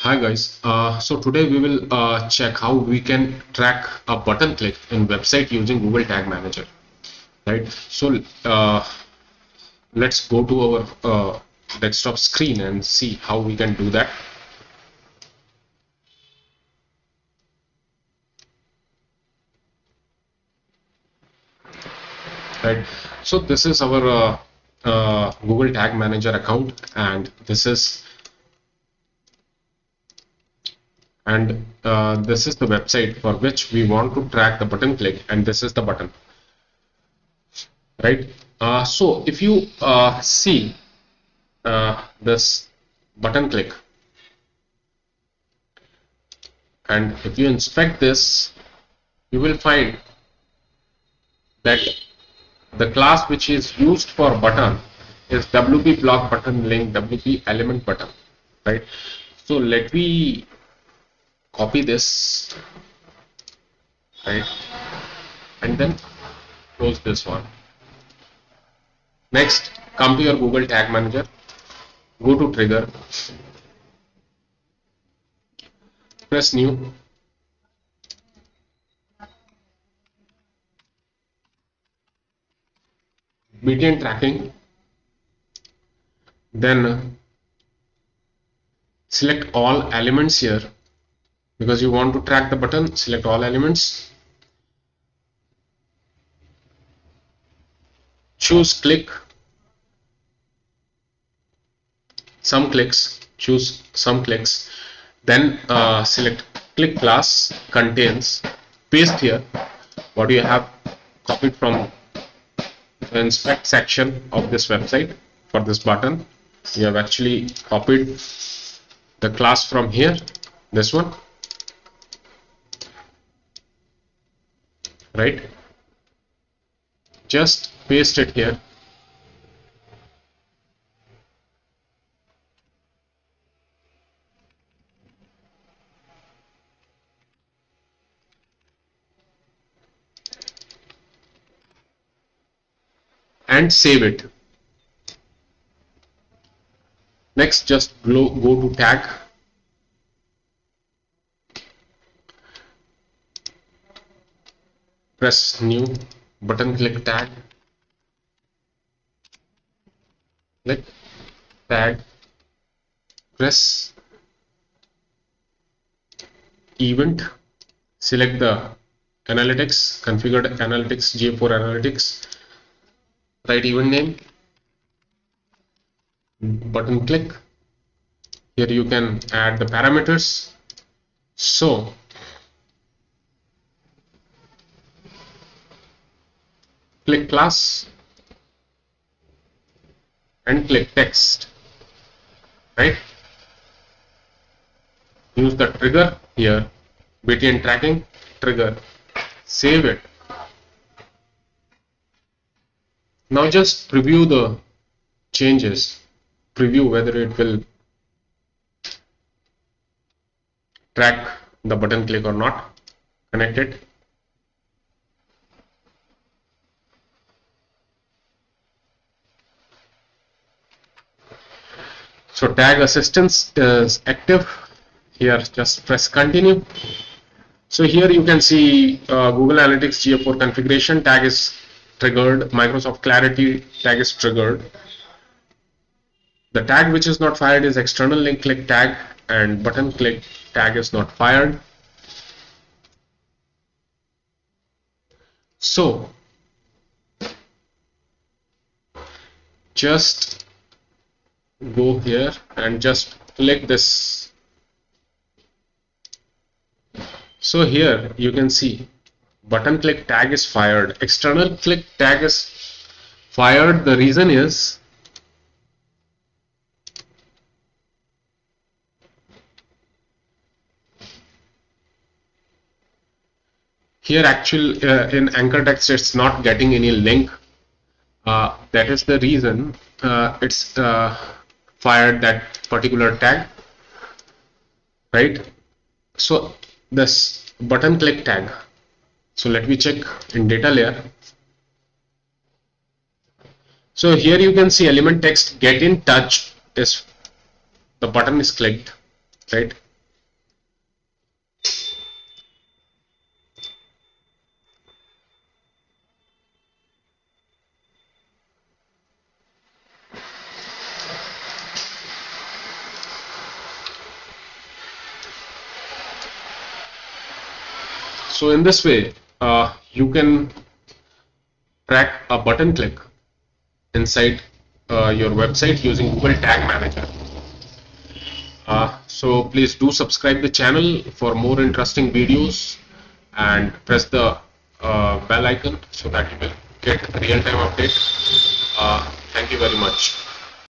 Hi guys, so today we will check how we can track a button click in website using Google Tag Manager, right? So let's go to our desktop screen and see how we can do that. Right, so this is our Google Tag Manager account, and this is the website for which we want to track the button click, and this is the button. Right, so if you see this button click, and if you inspect this, you will find that the class which is used for button is WP block button link, WP element button, right? So let me copy this, right, and then close this one. Next, come to your Google Tag Manager, go to trigger, press new, BTN tracking, then select all elements here because you want to track the button. Select all elements, choose click, some clicks, choose some clicks, then select click class contains, paste here what you have copied from the inspect section of this website. For this button, you have actually copied the class from here, this one, right? Just paste it here, and save it. Next, just go to tag, press new, button click tag, click tag, press event, select the analytics, configured analytics, J4 analytics, write event name, button click. Here you can add the parameters. So click class and click text, right? Use the trigger here, BTN tracking trigger, save it. Now just preview the changes, preview whether it will track the button click or not. Connect it. So tag assistance is active. Here just press continue. So here you can see Google Analytics GA4 configuration tag is triggered, Microsoft Clarity tag is triggered. The tag which is not fired is external link click tag, and button click tag is not fired. So just go here and just click this. So here you can see button click tag is fired, external click tag is fired. The reason is here actually in anchor text it's not getting any link. That is the reason it's fired that particular tag, right? So this button click tag, so let me check in data layer. So here you can see element text get in touch is the button is clicked, right? So in this way, you can track a button click inside your website using Google Tag Manager. So please do subscribe the channel for more interesting videos and press the bell icon so that you will get real-time update. Thank you very much.